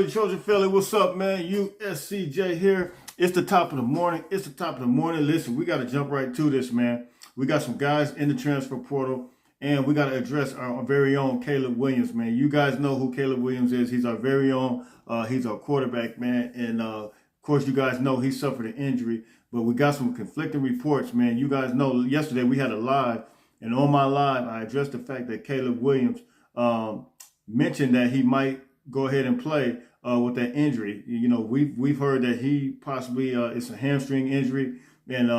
Trojan Philly, what's up, man? USCJ here. It's the top of the morning. Listen, we got to jump right to this, man. We got some guys in the transfer portal, and we got to address our very own Caleb Williams, man. You guys know who Caleb Williams is. He's our very own. He's our quarterback, man. And, of course, you guys know he suffered an injury, but we got some conflicting reports, man. You guys know yesterday we had a live, and on my live, I addressed the fact that Caleb Williams mentioned that he might go ahead and play with that injury. You know, we've heard that he possibly it's a hamstring injury, and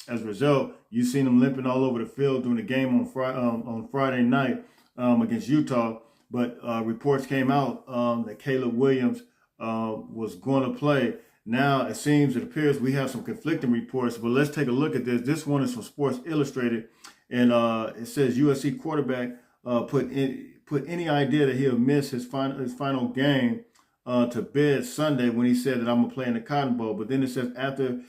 as a result, you've seen him limping all over the field during the game on Friday night against Utah. But reports came out that Caleb Williams was going to play. Now it appears we have some conflicting reports, but let's take a look at this. This one is from Sports Illustrated, and it says USC quarterback put any idea that he'll miss his final game to bed Sunday when he said that I'm gonna play in the Cotton Bowl. But then it says after,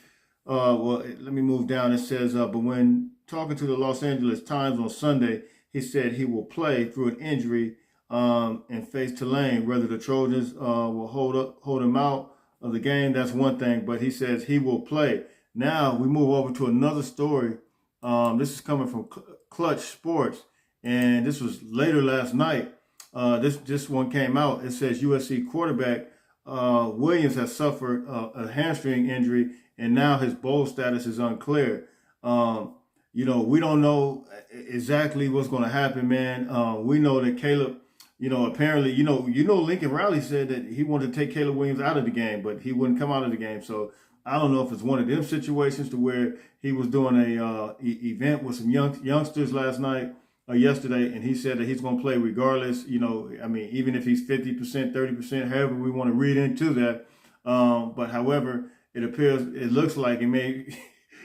let me move down. It says, but when talking to the Los Angeles Times on Sunday, he said he will play through an injury and face Tulane. Whether the Trojans will hold him out of the game, that's one thing. But he says he will play. Now we move over to another story. This is coming from Clutch Sports, and this was later last night. This one came out. It says USC quarterback Williams has suffered a hamstring injury, and now his bowl status is unclear. You know, we don't know exactly what's going to happen, man. We know that Caleb, you know, apparently, you know, Lincoln Riley said that he wanted to take Caleb Williams out of the game, but he wouldn't come out of the game. So I don't know if it's one of them situations to where he was doing a event with some youngsters last night. Yesterday, and he said that he's going to play regardless. You know, I mean, even if he's 50%, 30%, however we want to read into that. But however, it looks like it may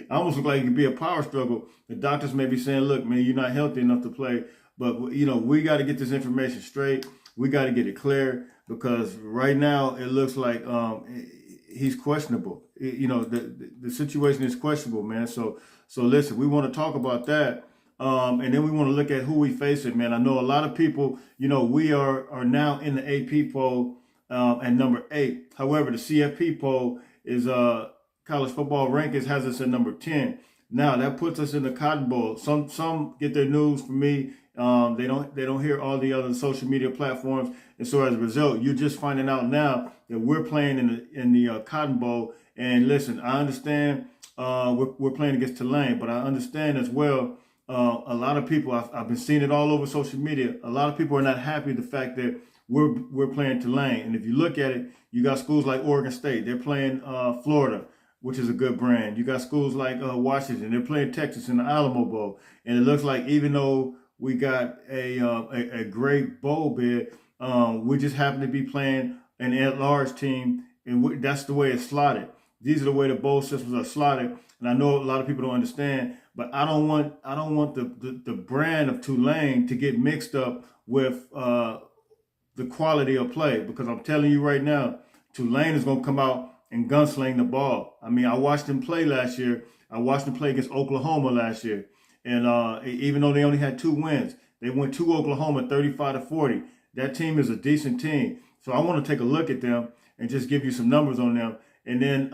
almost look like it could be a power struggle. The doctors may be saying, look, man, you're not healthy enough to play. But, you know, we got to get this information straight. We got to get it clear, because right now it looks like he's questionable. You know, the situation is questionable, man. So listen, we want to talk about that. And then we want to look at who we facing, man. I know a lot of people, you know, we are now in the AP poll at number 8. However, the CFP poll is college football rankings has us at number 10. Now that puts us in the Cotton Bowl. Some get their news from me. They don't hear all the other social media platforms, and so as a result, you're just finding out now that we're playing in the Cotton Bowl. And listen, I understand we're playing against Tulane, but I understand as well. A lot of people, I've been seeing it all over social media. A lot of people are not happy with the fact that we're playing Tulane. And if you look at it, you got schools like Oregon State. They're playing Florida, which is a good brand. You got schools like Washington. They're playing Texas in the Alamo Bowl. And it looks like even though we got a great bowl bid, we just happen to be playing an at-large team, and that's the way it's slotted. These are the way the bowl systems are slotted. And I know a lot of people don't understand, but I don't want the brand of Tulane to get mixed up with the quality of play, because I'm telling you right now, Tulane is going to come out and gunsling the ball. I mean, I watched them play last year. I watched them play against Oklahoma last year. And even though they only had 2 wins, they went to Oklahoma 35-40. That team is a decent team. So I want to take a look at them and just give you some numbers on them. And then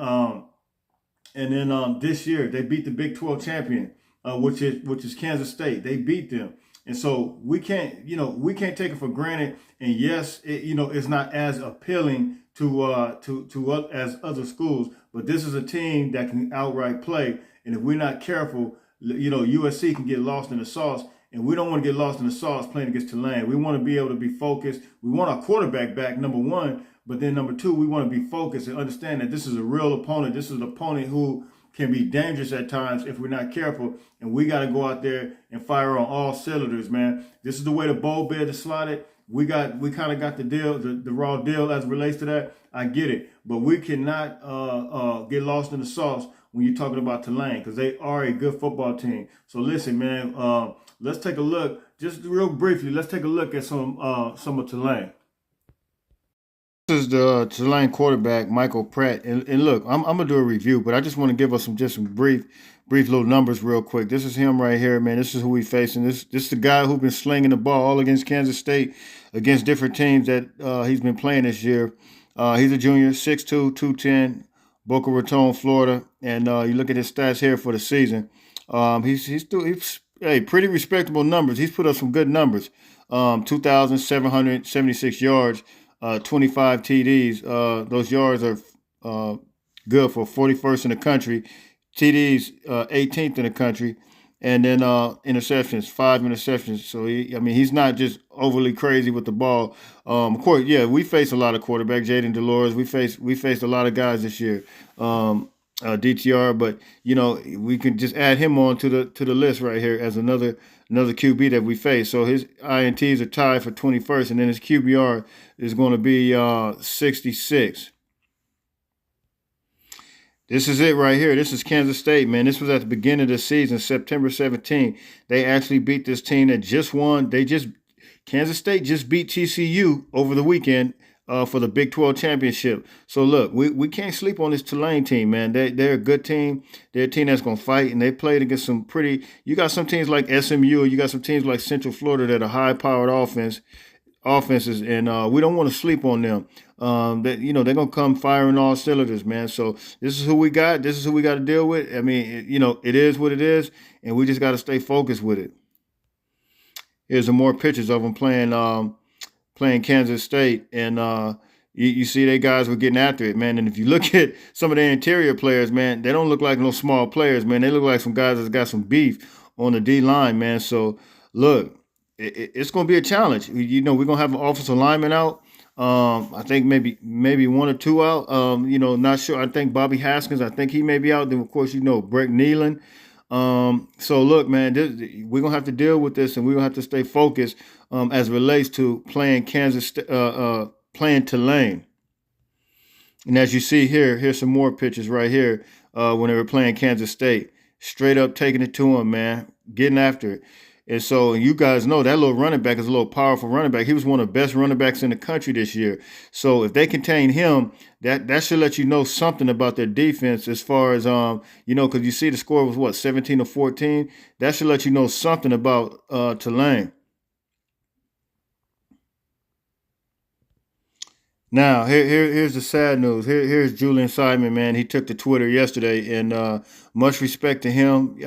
this year they beat the Big 12 champion, which is Kansas State. They beat them. And so we can't take it for granted. And yes, it's not as appealing to as other schools, but this is a team that can outright play. And if we're not careful, USC can get lost in the sauce. And we don't want to get lost in the sauce playing against Tulane. We want to be able to be focused. We want our quarterback back, number one. But then number two, we want to be focused and understand that this is a real opponent. This is an opponent who can be dangerous at times if we're not careful. And we got to go out there and fire on all cylinders, man. This is the way the bowl bid is slotted. we kind of got the deal, the raw deal as it relates to that. I get it, but we cannot get lost in the sauce when you're talking about Tulane, because they are a good football team. So listen, man, let's take a look, just real briefly. Let's take a look at some of Tulane. This is the Tulane quarterback, Michael Pratt. And look, I'm gonna do a review, but I just want to give us some brief little numbers real quick. This is him right here, man. This is who we facing. This is the guy who's been slinging the ball all against Kansas State, against different teams that he's been playing this year. He's a junior, 6'2", 210, Boca Raton, Florida. And you look at his stats here for the season. He's pretty respectable numbers. He's put up some good numbers. 2,776 yards. 25 TDs. Those yards are good for 41st in the country. TDs 18th in the country, and then interceptions, 5 interceptions. So he's not just overly crazy with the ball. Of course, yeah, we face a lot of quarterbacks. Jaden Delores, we faced a lot of guys this year. DTR, but we can just add him on to the list right here as another QB that we face. So his INTs are tied for 21st, and then his QBR is going to be 66. This is it right here. This is Kansas State, man. This was at the beginning of the season, September 17th. They actually beat this team that just won. Kansas State just beat TCU over the weekend for the Big 12 championship. So look, we can't sleep on this Tulane team, man. They're a good team. They're a team that's going to fight, and they played against some you got some teams like SMU, you got some teams like Central Florida that are high-powered offenses, and we don't want to sleep on them. They're going to come firing all cylinders, man. So this is who we got. This is who we got to deal with. I mean, it is what it is, and we just got to stay focused with it. Here's some more pictures of them playing Kansas State, and you see they guys were getting after it, man. And if you look at some of their interior players, man, they don't look like no small players, man. They look like some guys that's got some beef on the D line, man. So look, it's going to be a challenge. We're going to have an offensive lineman out. I think maybe one or two out. Not sure. I think Bobby Haskins, I think he may be out. Then of course Brett Nealon. So look, man, we're gonna have to deal with this, and we're gonna have to stay focused as it relates to playing playing Tulane. And as you see here's some more pictures right here when they were playing Kansas State. Straight up taking it to them, man, getting after it. And so you guys know that little running back is a little powerful running back. He was one of the best running backs in the country this year. So if they contain him, that should let you know something about their defense as far as, because you see the score was, 17-14? That should let you know something about Tulane. Now, here's the sad news. Here's Julian Simon, man. He took to Twitter yesterday, and much respect to him.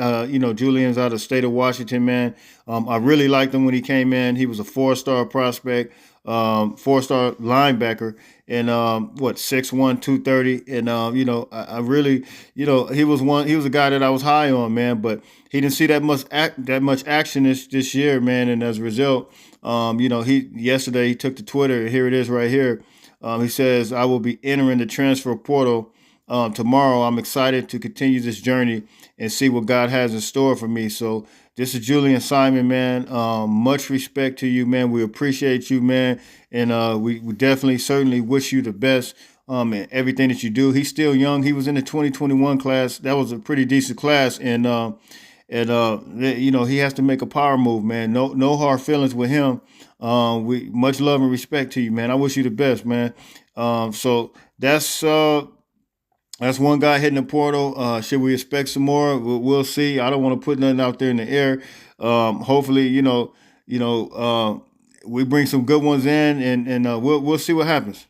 Julian's out of the state of Washington, man. I really liked him when he came in. He was a 4-star prospect, 4-star linebacker, and 6'1", 230. And I really, he was a guy that I was high on, man. But he didn't see that much action this year, man. And as a result, yesterday he took to Twitter, and here it is right here. He says, I will be entering the transfer portal tomorrow. I'm excited to continue this journey and see what God has in store for me. So this is Julian Simon, man. Much respect to you, man. We appreciate you, man. And we definitely, certainly wish you the best in everything that you do. He's still young. He was in the 2021 class. That was a pretty decent class. And he has to make a power move, man. No hard feelings with him. We much love and respect to you, man. I wish you the best, man. So that's one guy hitting the portal. Should we expect some more? We'll see. I don't want to put nothing out there in the air. Hopefully, we bring some good ones in, and we'll see what happens.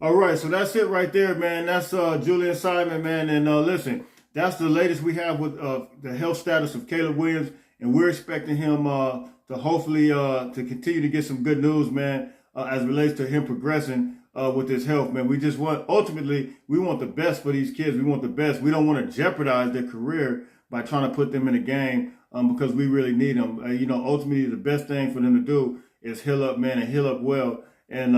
All right, so that's it right there, man. That's Julian Simon, man. And listen, that's the latest we have with the health status of Caleb Williams, and we're expecting him to hopefully to continue to get some good news, man, as it relates to him progressing with his health, man. We want the best for these kids. We want the best. We don't want to jeopardize their career by trying to put them in a game because we really need them. Ultimately, the best thing for them to do is heal up, man, and heal up well. And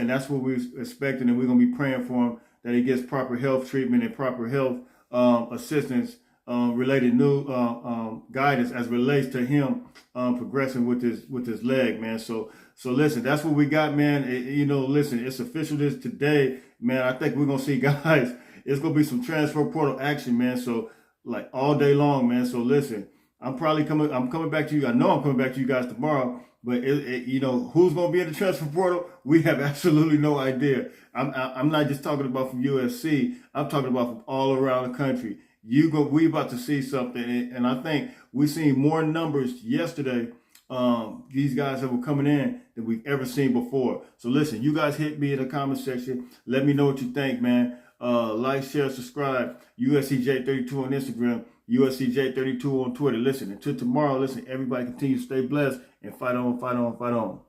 that's what we're expecting, and we're going to be praying for him, that he gets proper health treatment and proper health assistance related new guidance as relates to him progressing with his leg, man. So listen, that's what we got, man. Listen, it's official this today, man. I think we're gonna see guys. It's gonna be some transfer portal action, man. So like all day long, man. So listen, I'm coming back to you. I know I'm coming back to you guys tomorrow. But who's going to be in the transfer portal? We have absolutely no idea. I'm not just talking about from USC. I'm talking about from all around the country. We about to see something, and I think we seen more numbers yesterday. These guys that were coming in than we've ever seen before. So listen, you guys hit me in the comment section. Let me know what you think, man. Like, share, subscribe. USCJ32 on Instagram. USCJ32 on Twitter. Listen, until tomorrow, everybody continue to stay blessed and fight on, fight on, fight on.